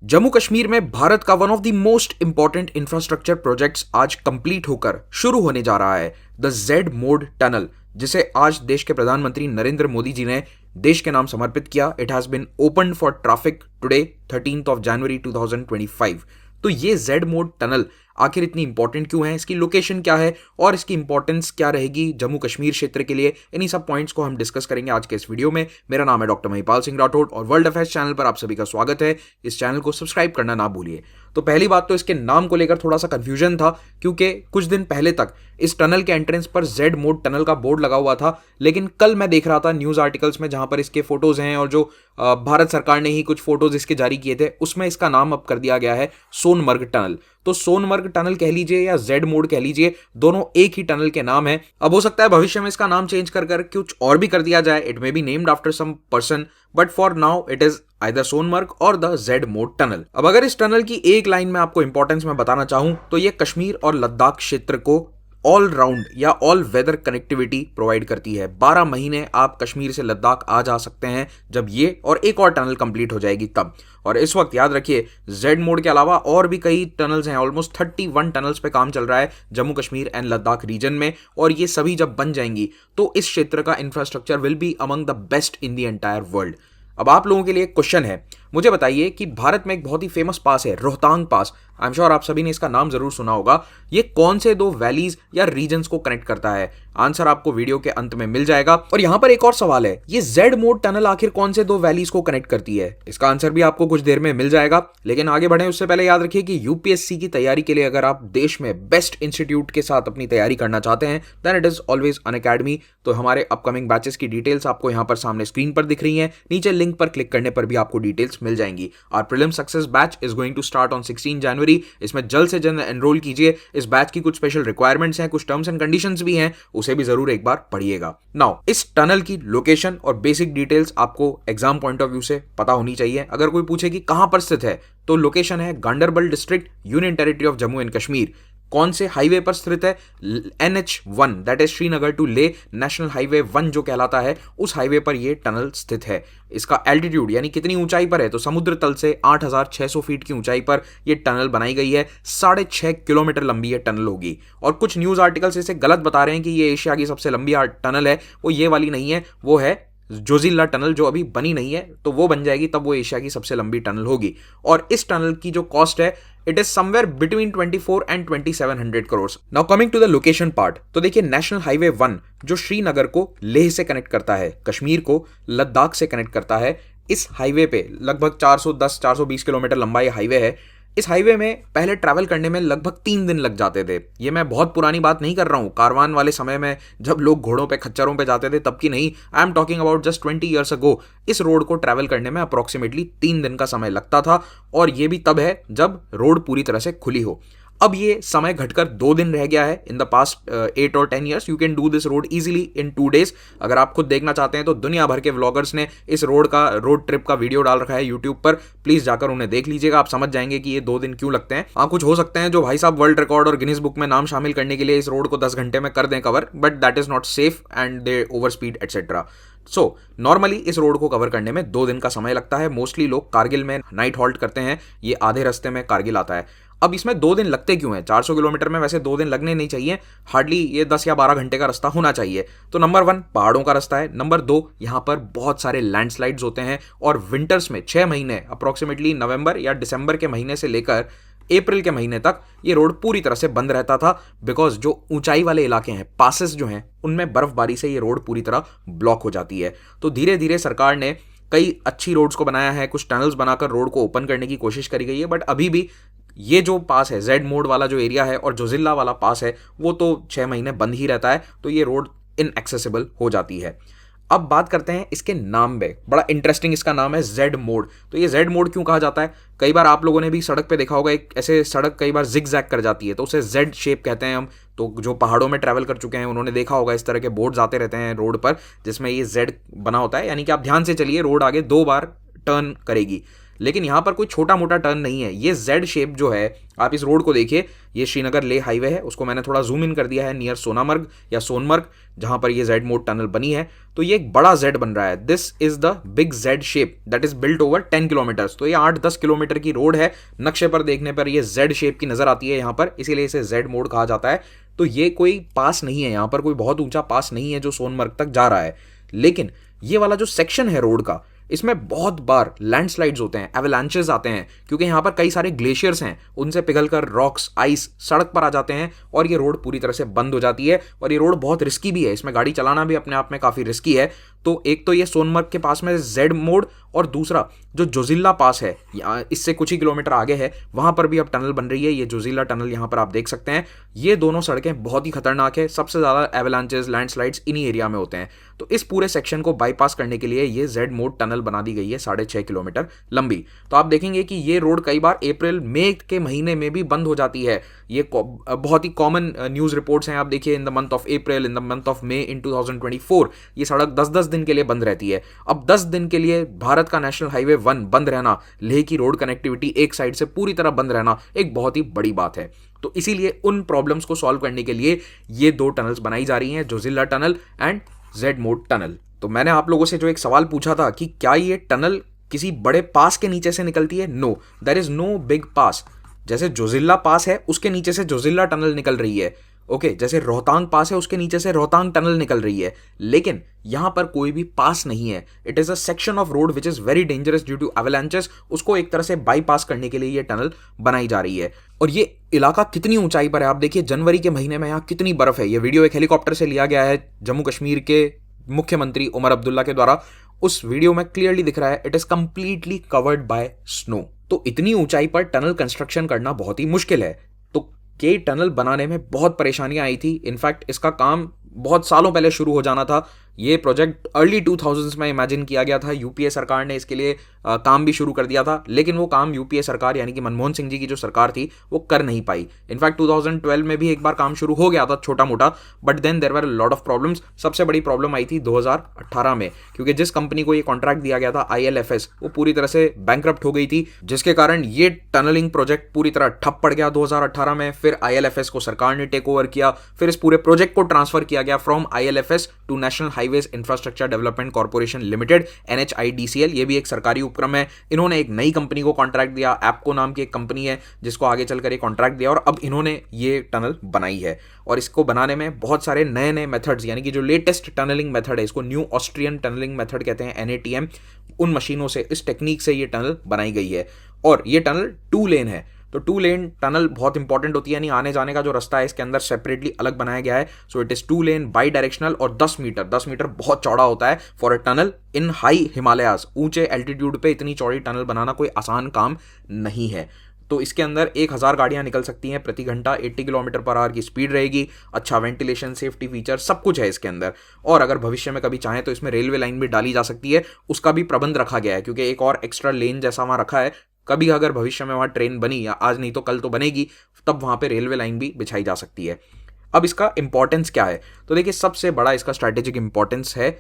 जम्मू कश्मीर में भारत का one of the most important infrastructure projects आज कंप्लीट होकर शुरू होने जा रहा है, द जेड मोड टनल, जिसे आज देश के प्रधानमंत्री नरेंद्र मोदी जी ने देश के नाम समर्पित किया। It has been open for traffic today 13th of January 2025। तो ये जेड मोड टनल आखिर इतनी इंपॉर्टेंट क्यों है, इसकी लोकेशन क्या है और इसकी इंपॉर्टेंस क्या रहेगी जम्मू कश्मीर क्षेत्र के लिए, इन्हीं सब पॉइंट्स को हम डिस्कस करेंगे आज के इस वीडियो में। मेरा नाम है डॉक्टर महिपाल सिंह राठौड़ और वर्ल्ड अफेयर्स चैनल पर आप सभी का स्वागत है। इस चैनल को सब्सक्राइब करना ना भूलिए। तो पहली बात तो इसके नाम को लेकर थोड़ा सा कंफ्यूजन था, क्योंकि कुछ दिन पहले तक इस टनल के एंट्रेंस पर जेड मोड टनल का बोर्ड लगा हुआ था, लेकिन कल मैं देख रहा था न्यूज आर्टिकल्स में जहां पर इसके फोटोज हैं और जो भारत सरकार ने ही कुछ फोटोज इसके जारी किए थे, उसमें इसका नाम अब कर दिया गया है सोनमर्ग टनल। तो सोनमर्ग टनल कह लीजिए या जेड मोड कह लीजिए, दोनों एक ही टनल के नाम है। अब हो सकता है भविष्य में इसका नाम चेंज कर कुछ और भी कर दिया जाए, it may be named after some person, but for now it is either Sonamarg और द जेड मोड टनल। अब अगर इस टनल की एक लाइन में आपको इंपॉर्टेंस में बताना चाहूं तो ये कश्मीर और लद्दाख क्षेत्र को ऑल राउंड या ऑल वेदर कनेक्टिविटी प्रोवाइड करती है। 12 महीने आप कश्मीर से लद्दाख आ जा सकते हैं जब ये और एक और टनल कंप्लीट हो जाएगी तब। और इस वक्त याद रखिए, जेड मोड के अलावा और भी कई टनल्स हैं, ऑलमोस्ट 31 टनल्स पे काम चल रहा है जम्मू कश्मीर एंड लद्दाख रीजन में, और ये सभी जब बन जाएंगी तो इस क्षेत्र का infrastructure will be among the best in the entire world. अब आप लोगों के लिए एक क्वेश्चन है, मुझे बताइए कि भारत में एक बहुत ही फेमस पास है रोहतांग पास, आई एम श्योर आप सभी ने इसका नाम जरूर सुना होगा। ये कौन से दो वैलीज या रीजन्स को कनेक्ट करता है? आंसर आपको वीडियो के अंत में मिल जाएगा। और यहां पर एक और सवाल है, ये जेड मोड टनल आखिर कौन से दो वैलीज को कनेक्ट करती है? इसका आंसर भी आपको कुछ देर में मिल जाएगा, लेकिन आगे बढ़े उससे पहले याद रखिए कि यूपीएससी की तैयारी के लिए अगर आप देश में बेस्ट इंस्टीट्यूट के साथ अपनी तैयारी करना चाहते हैं then it is always Unacademy. तो हमारे अपकमिंग बैचेस की डिटेल्स आपको यहां पर सामने स्क्रीन पर दिख रही हैं, नीचे लिंक पर क्लिक करने पर भी आपको डिटेल्स मिल जाएंगी। Our prelim success batch is going to start on 16 January। इसमें जल्द से जल्द एनरोल कीजिए। इस बैच की कुछ स्पेशल रिक्वायरमेंट्स हैं, कुछ टर्म्स एंड कंडीशंस भी हैं, उसे भी जरूर एक बार पढ़िएगा। नाउ इस टनल की लोकेशन और बेसिक डिटेल्स आपको एग्जाम पॉइंट ऑफ व्यू से पता होनी चाहिए। अगर कोई पूछे कि कहां पर स्थित है, तो लोकेशन है Ganderbal district, union territory of Jammu and Kashmir. कौन से हाईवे पर स्थित है? NH1 that is Srinagar to Leh national highway 1 जो कहलाता है, उस हाईवे पर यह टनल स्थित है। इसका एल्टीट्यूड यानी कितनी ऊंचाई पर है, तो समुद्र तल से 8600 फीट की ऊंचाई पर यह टनल बनाई गई है। 6.5 किलोमीटर लंबी यह टनल होगी। और कुछ न्यूज आर्टिकल्स इसे गलत बता रहे हैं कि यह एशिया की सबसे लंबी टनल है। वो ये वाली नहीं है, वो है जोजिला टनल जो अभी बनी नहीं है, तो वो बन जाएगी तब वो एशिया की सबसे लंबी टनल होगी। और इस टनल की जो कॉस्ट है it is somewhere between 24 and 2700 crore. Now coming to the location part, तो देखिए नेशनल हाईवे 1 जो श्रीनगर को लेह से कनेक्ट करता है, कश्मीर को लद्दाख से कनेक्ट करता है, इस हाईवे पे लगभग 410-420 किलोमीटर लंबा ये हाईवे है। इस हाईवे में पहले ट्रैवल करने में लगभग 3 दिन लग जाते थे। ये मैं बहुत पुरानी बात नहीं कर रहा हूँ, कारवान वाले समय में जब लोग घोड़ों पे खच्चरों पे जाते थे तब की नहीं, I am talking about just 20 years अगो। इस रोड को ट्रैवल करने में अप्रोक्सीमेटली 3 दिन का समय लगता था, और ये भी तब है जब रोड पूरी तरह से खुली हो। अब ये समय घटकर 2 दिन रह गया है। In the past 8 or 10 years you can do this road easily in 2 days। अगर आप खुद देखना चाहते हैं तो दुनिया भर के व्लॉगर्स ने इस रोड ट्रिप का वीडियो डाल रखा है यूट्यूब पर, प्लीज जाकर उन्हें देख लीजिएगा, आप समझ जाएंगे कि ये 2 दिन क्यों लगते हैं। हाँ, कुछ हो सकते हैं जो भाई साहब वर्ल्ड रिकॉर्ड और गिनीज बुक में नाम शामिल करने के लिए इस रोड को 10 घंटे में कर दें cover, but that is not safe and they over speed etcetera. So normally इस रोड को कवर करने में 2 दिन का समय लगता है। मोस्टली लोग कारगिल में नाइट हॉल्ट करते हैं, ये आधे रास्ते में कारगिल आता है। अब इसमें 2 दिन लगते क्यों हैं? 400 किलोमीटर में वैसे 2 दिन लगने नहीं चाहिए, हार्डली ये 10 या 12 घंटे का रास्ता होना चाहिए। तो नंबर 1 पहाड़ों का रास्ता है, नंबर 2 यहाँ पर बहुत सारे लैंडस्लाइड्स होते हैं, और विंटर्स में 6 महीने अप्रोक्सीमेटली नवंबर या दिसंबर के महीने से लेकर अप्रैल के महीने तक ये रोड पूरी तरह से बंद रहता था, बिकॉज जो ऊंचाई वाले इलाके हैं, पासेस जो हैं, उनमें बर्फबारी से ये रोड पूरी तरह ब्लॉक हो जाती है। तो धीरे धीरे सरकार ने कई अच्छी रोड्स को बनाया है, कुछ टनल्स बनाकर रोड को ओपन करने की कोशिश करी गई है, बट अभी भी ये जो पास है जेड मोड वाला जो एरिया है और जो जिला वाला पास है वो तो 6 महीने बंद ही रहता है, तो ये रोड इनएक्सेसिबल हो जाती है। अब बात करते हैं इसके नाम में, बड़ा इंटरेस्टिंग इसका नाम है जेड मोड। तो ये जेड मोड क्यों कहा जाता है? कई बार आप लोगों ने भी सड़क पे देखा होगा, एक ऐसे सड़क कई बार जिग जैग कर जाती है, तो उसे जेड शेप कहते हैं हम। तो जो पहाड़ों में ट्रैवल कर चुके हैं उन्होंने देखा होगा इस तरह के बोर्ड्स आते रहते हैं रोड पर जिसमें ये जेड बना होता है, यानी कि आप ध्यान से चलिए, रोड आगे 2 बार टर्न करेगी। लेकिन यहाँ पर कोई छोटा मोटा टर्न नहीं है। ये जेड शेप जो है, आप इस रोड को देखिए, ये श्रीनगर लेह हाईवे है, उसको मैंने थोड़ा जूम इन कर दिया है नियर सोनामर्ग या सोनमर्ग, जहां पर ये जेड मोड टनल बनी है। तो ये एक बड़ा जेड बन रहा है। This is the big Z shape that is built over 10 kilometres. तो ये 8-10 किलोमीटर की रोड है। नक्शे पर देखने पर ये जेड शेप की नजर आती है यहाँ पर, इसीलिए इसे जेड मोड कहा जाता है। तो ये कोई पास नहीं है, यहाँ पर कोई बहुत ऊंचा पास नहीं है जो सोनमर्ग तक जा रहा है। लेकिन ये वाला जो सेक्शन है रोड का, इसमें बहुत बार लैंडस्लाइड्स होते हैं, एवलांचेस आते हैं, क्योंकि यहाँ पर कई सारे ग्लेशियर्स हैं, उनसे पिघलकर रॉक्स, आइस सड़क पर आ जाते हैं और ये रोड पूरी तरह से बंद हो जाती है। और ये रोड बहुत रिस्की भी है, इसमें गाड़ी चलाना भी अपने आप में काफ़ी रिस्की है। तो एक तो ये सोनमर्ग के पास में जेड मोड, और दूसरा जो जोजिल्ला पास है, इससे कुछ ही किलोमीटर आगे है, वहाँ पर भी अब टनल बन रही है। ये जोजिल्ला टनल यहाँ पर आप देख सकते हैं। ये दोनों सड़कें बहुत ही खतरनाक है, सबसे ज़्यादा एवलांचेस, लैंडस्लाइड्स इन्हीं एरिया में होते हैं। तो इस पूरे सेक्शन को बाईपास करने के लिए ये जेड मोड टनल बना दी गई है, 6.5 किलोमीटर लंबी। तो आप देखेंगे कि ये रोड कई बार अप्रैल मई के महीने में भी बंद हो जाती है। ये बहुत ही कॉमन न्यूज़ रिपोर्ट्स हैं। आप देखिए, in the month of April, in the month of May in 2024 ये सड़क 10-10 दिन के लिए बंद रहती है। अब 10 दिन के लिए भारत का नेशनल हाईवे 1 बंद रहना, लेह की रोड कनेक्टिविटी एक साइड से पूरी तरह बंद रहना, एक बहुत ही बड़ी बात है। तो इसीलिए उन प्रॉब्लम्स को सॉल्व करने के लिए ये दो टनल्स बनाई जा रही हैं, Zojila tunnel and Z Morh tunnel. तो मैंने आप लोगों से जो एक सवाल पूछा था कि क्या ये टनल किसी बड़े पास के नीचे से निकलती है, no, there is no big pass. जैसे जोजिल्ला पास है उसके नीचे से जोजिल्ला टनल निकल रही है, ओके, जैसे रोहतांग पास है उसके नीचे से रोहतांग टनल निकल रही है, लेकिन यहां पर कोई भी पास नहीं है। It is a section of road which is very dangerous due to avalanches. उसको एक तरह से बाईपास करने के लिए ये टनल बनाई जा रही है। और ये इलाका कितनी ऊंचाई पर है, आप देखिए जनवरी के महीने में यहाँ कितनी बर्फ है। ये वीडियो एक हेलीकॉप्टर से लिया गया है जम्मू कश्मीर के मुख्यमंत्री उमर अब्दुल्ला के द्वारा। उस वीडियो में क्लियरली दिख रहा है it is completely covered by snow. तो इतनी ऊंचाई पर टनल कंस्ट्रक्शन करना बहुत ही मुश्किल है। तो ये टनल बनाने में बहुत परेशानियां आई थी। इनफैक्ट इसका काम बहुत सालों पहले शुरू हो जाना था। ये प्रोजेक्ट अर्ली 2000s में इमेजिन किया गया था। यूपीए सरकार ने इसके लिए काम भी शुरू कर दिया था, लेकिन वो काम यूपीए सरकार यानी कि मनमोहन सिंह जी की जो सरकार थी वो कर नहीं पाई। इनफैक्ट 2012 में भी एक बार काम शुरू हो गया था छोटा मोटा, but then there were lot of problems. सबसे बड़ी प्रॉब्लम आई थी 2018 में, क्योंकि जिस कंपनी को ये कॉन्ट्रैक्ट दिया गया था ILFS, वो पूरी तरह से बैंकरप्ट हो गई थी, जिसके कारण ये टनलिंग प्रोजेक्ट पूरी तरह ठप पड़ गया 2018 में। फिर ILFS को सरकार ने टेक ओवर किया, फिर इस पूरे प्रोजेक्ट को ट्रांसफर किया गया from ILFS to national highways infrastructure development corporation limited, NHIDCL। ये भी एक सरकारी उपक्रम है। इन्होंने एक नई कंपनी को कॉन्ट्रैक्ट दिया, एप्को नाम की एक कंपनी है, जिसको आगे चलकर एक कॉन्ट्रैक्ट दिया, और अब इन्होंने ये टनल बनाई है। और इसको बनाने में बहुत सारे नए नए मेथड्स, यानी कि जो लेटेस्ट टनलिंग मेथड है, इसको न्यू ऑस्ट्रियन टनलिंग मेथड कहते हैं, NATM, उन मशीनों से, इस टेक्निक से ये टनल बनाई गई है। और ये टनल 2 लेन है। तो 2 लेन टनल बहुत इंपॉर्टेंट होती है, यानी आने जाने का जो रास्ता है इसके अंदर सेपरेटली अलग बनाया गया है। So it is 2 lane by directional, और 10 मीटर बहुत चौड़ा होता है for a tunnel in high Himalayas. ऊंचे एल्टीट्यूड पे इतनी चौड़ी टनल बनाना कोई आसान काम नहीं है। तो इसके अंदर 1000 गाड़ियां निकल सकती हैं प्रति घंटा, 80 किलोमीटर पर आवर की स्पीड रहेगी, अच्छा वेंटिलेशन, सेफ्टी फीचर, सब कुछ है इसके अंदर। और अगर भविष्य में कभी चाहें तो इसमें रेलवे लाइन भी डाली जा सकती है, उसका भी प्रबंध रखा गया है, क्योंकि एक और एक्स्ट्रा लेन जैसा वहां रखा है। कभी अगर भविष्य में वहां ट्रेन बनी, या आज नहीं तो कल तो बनेगी, तब वहां पे रेलवे लाइन भी बिछाई जा सकती है। अब इसका इंपॉर्टेंस क्या है, तो देखिए सबसे बड़ा इसका स्ट्रैटेजिक इंपॉर्टेंस है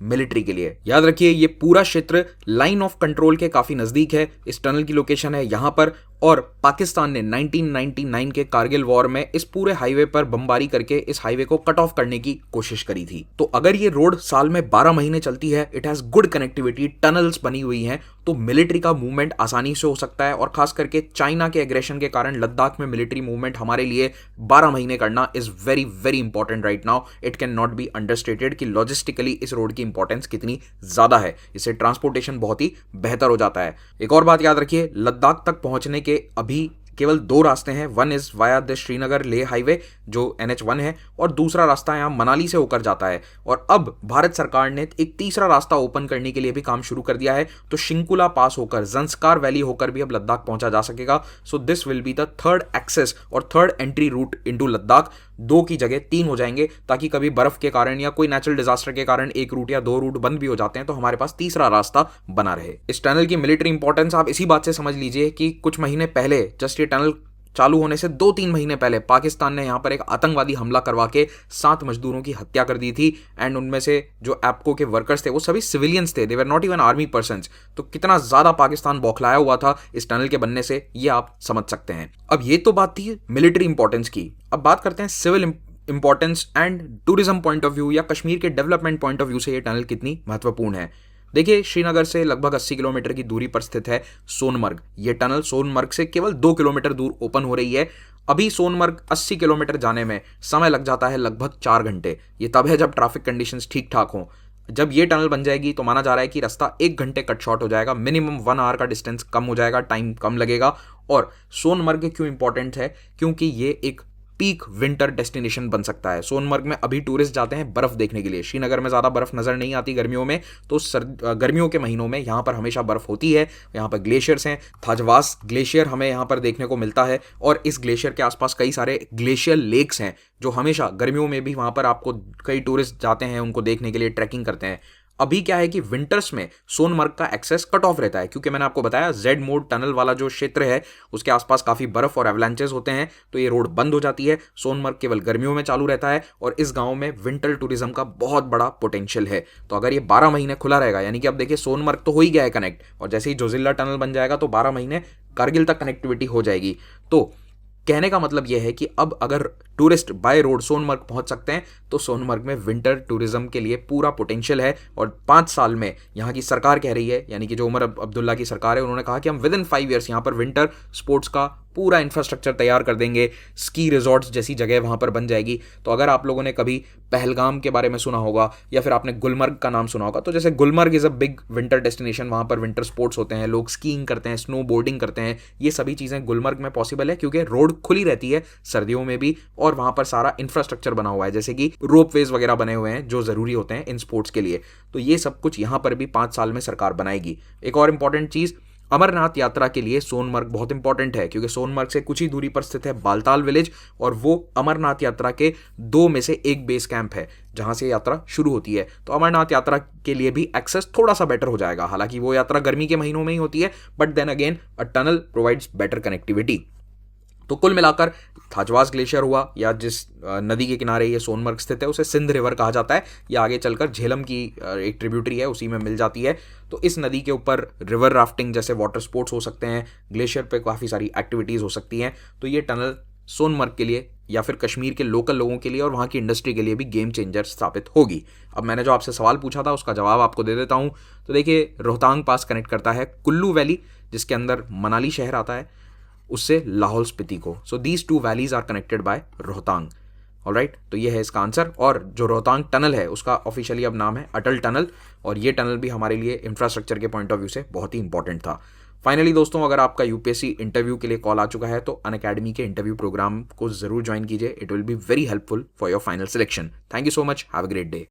मिलिट्री के लिए। याद रखिए ये पूरा क्षेत्र लाइन ऑफ कंट्रोल के काफी नजदीक है। इस टनल की लोकेशन है यहां पर, और पाकिस्तान ने 1999 के कारगिल वॉर में इस पूरे हाईवे पर बमबारी करके इस हाईवे को कट ऑफ करने की कोशिश करी थी। तो अगर ये रोड साल में 12 महीने चलती है, it has good connectivity, tunnels बनी हुई हैं, तो मिलिट्री का मूवमेंट आसानी से हो सकता है। और खास करके चाइना के एग्रेशन के कारण लद्दाख में मिलिट्री मूवमेंट हमारे लिए 12 महीने करना is very very important right now. It can not be understated कि लॉजिस्टिकली इस रोड की इंपॉर्टेंस कितनी ज्यादा है। इससे ट्रांसपोर्टेशन बहुत ही बेहतर हो जाता है। एक और बात याद रखिए, लद्दाख तक पहुंचने के अभी केवल 2 रास्ते हैं। One is via the Srinagar Leh highway जो NH1 है, और दूसरा रास्ता यहाँ मनाली से होकर जाता है। और अब भारत सरकार ने एक तीसरा रास्ता ओपन करने के लिए भी काम शुरू कर दिया है। तो शिंकुला पास होकर, जंस्कार वैली होकर भी अब लद्दाख पहुंचा जा सकेगा। So this will be the third access और third entry route into Ladakh. 2 की जगह 3 हो जाएंगे, ताकि कभी बर्फ के कारण या कोई नेचुरल डिजास्टर के कारण 1 रूट या 2 रूट बंद भी हो जाते हैं, तो हमारे पास तीसरा रास्ता बना रहे। इस टनल की मिलिट्री इंपॉर्टेंस आप इसी बात से समझ लीजिए कि कुछ महीने पहले जस्ट ये टनल चालू होने से 2-3 महीने पहले पाकिस्तान ने यहाँ पर एक आतंकवादी हमला करवा के 7 मजदूरों की हत्या कर दी थी। एंड उनमें से जो एप्को के वर्कर्स थे वो सभी सिविलियंस थे, they were not even army persons. तो कितना ज़्यादा पाकिस्तान बौखलाया हुआ था इस टनल के बनने से, ये आप समझ सकते हैं। अब ये तो बात थी मिलिट्री इंपॉर्टेंस की। अब बात करते हैं civil importance and tourism point of view या कश्मीर के डेवलपमेंट पॉइंट ऑफ व्यू से ये टनल कितनी महत्वपूर्ण है। देखिए, श्रीनगर से लगभग 80 किलोमीटर की दूरी पर स्थित है सोनमर्ग। ये टनल सोनमर्ग से केवल 2 किलोमीटर दूर ओपन हो रही है। अभी सोनमर्ग 80 किलोमीटर जाने में समय लग जाता है लगभग 4 घंटे। ये तब है जब ट्रैफिक कंडीशंस ठीक ठाक हों। जब ये टनल बन जाएगी तो माना जा रहा है कि रास्ता 1 घंटे कट शॉर्ट हो जाएगा, मिनिमम 1 आवर का डिस्टेंस कम हो जाएगा, टाइम कम लगेगा। और सोनमर्ग क्यों इंपॉर्टेंट है, क्योंकि ये एक पीक विंटर डेस्टिनेशन बन सकता है। सोनमर्ग में अभी टूरिस्ट जाते हैं बर्फ देखने के लिए। श्रीनगर में ज़्यादा बर्फ नज़र नहीं आती गर्मियों में, तो गर्मियों के महीनों में यहाँ पर हमेशा बर्फ होती है। यहाँ पर ग्लेशियर्स हैं, थाजवास ग्लेशियर हमें यहाँ पर देखने को मिलता है, और इस ग्लेशियर के आसपास कई सारे ग्लेशियर लेक्स हैं जो हमेशा गर्मियों में भी वहाँ पर आपको कई टूरिस्ट जाते हैं उनको देखने के लिए, ट्रैकिंग करते हैं। अभी क्या है कि विंटर्स में सोनमर्ग का एक्सेस कट ऑफ रहता है, क्योंकि मैंने आपको बताया जेड मोड टनल वाला जो क्षेत्र है उसके आसपास काफ़ी बर्फ और एवलांचेस होते हैं, तो ये रोड बंद हो जाती है। सोनमर्ग केवल गर्मियों में चालू रहता है, और इस गांव में विंटर टूरिज्म का बहुत बड़ा पोटेंशियल है। तो अगर ये 12 महीने खुला रहेगा, यानी कि अब देखिए सोनमर्ग तो हो ही गया है कनेक्ट, और जैसे ही जोजिल्ला टनल बन जाएगा तो 12 महीने कारगिल तक कनेक्टिविटी हो जाएगी। तो कहने का मतलब यह है कि अब अगर टूरिस्ट बाय रोड सोनमर्ग पहुंच सकते हैं तो सोनमर्ग में विंटर टूरिज्म के लिए पूरा पोटेंशियल है। और 5 साल में यहाँ की सरकार कह रही है, यानी कि जो उमर अब्दुल्ला की सरकार है, उन्होंने कहा कि हम विद इन 5 ईयर्स यहाँ पर विंटर स्पोर्ट्स का पूरा इंफ्रास्ट्रक्चर तैयार कर देंगे, स्की रिजॉर्ट्स जैसी जगह वहाँ पर बन जाएगी। तो अगर आप लोगों ने कभी पहलगाम के बारे में सुना होगा या फिर आपने गुलमर्ग का नाम सुना होगा, तो जैसे Gulmarg is a big winter destination, वहाँ पर विंटर स्पोर्ट्स होते हैं, लोग स्कीइंग करते हैं, स्नो बोर्डिंग करते हैं। ये सभी चीज़ें गुलमर्ग में पॉसिबल है क्योंकि रोड खुली रहती है सर्दियों में भी, और वहाँ पर सारा इंफ्रास्ट्रक्चर बना हुआ है, जैसे कि रोपवेज वगैरह बने हुए हैं जो ज़रूरी होते हैं इन स्पोर्ट्स के लिए। तो ये सब कुछ यहाँ पर भी 5 साल में सरकार बनाएगी। एक और इंपॉर्टेंट चीज़, अमरनाथ यात्रा के लिए सोनमर्ग बहुत इंपॉर्टेंट है, क्योंकि सोनमर्ग से कुछ ही दूरी पर स्थित है बालताल विलेज, और वो अमरनाथ यात्रा के 2 में से एक बेस कैंप है जहां से यात्रा शुरू होती है। तो अमरनाथ यात्रा के लिए भी एक्सेस थोड़ा सा बेटर हो जाएगा। हालांकि वो यात्रा गर्मी के महीनों में ही होती है, but then again a tunnel provides better connectivity. तो कुल मिलाकर थाजवास ग्लेशियर हुआ, या जिस नदी के किनारे ये सोनमर्ग स्थित है उसे सिंध रिवर कहा जाता है, या आगे चलकर झेलम की एक ट्रिब्यूटरी है उसी में मिल जाती है। तो इस नदी के ऊपर रिवर राफ्टिंग जैसे वाटर स्पोर्ट्स हो सकते हैं, ग्लेशियर पे काफ़ी सारी एक्टिविटीज़ हो सकती हैं। तो ये टनल सोनमर्ग के लिए या फिर कश्मीर के लोकल लोगों के लिए और वहाँ की इंडस्ट्री के लिए भी गेम चेंजर साबित होगी। अब मैंने जो आपसे सवाल पूछा था उसका जवाब आपको दे देता हूँ। तो देखिए, रोहतांग पास कनेक्ट करता है कुल्लू वैली, जिसके अंदर मनाली शहर आता है, उससे लाहौल स्पीति को। So these 2 valleys are connected by Rohtang. Alright, तो ये है इसका आंसर। और जो रोहतांग टनल है उसका ऑफिशियली अब नाम है अटल टनल, और ये टनल भी हमारे लिए इंफ्रास्ट्रक्चर के पॉइंट ऑफ व्यू से बहुत ही इंपॉर्टेंट था। फाइनली दोस्तों, अगर आपका यूपीएससी इंटरव्यू के लिए कॉल आ चुका है तो अनअकैडमी के इंटरव्यू प्रोग्राम को जरूर ज्वाइन कीजिए। It will be very helpful for your final selection. Thank you so much, have a great day.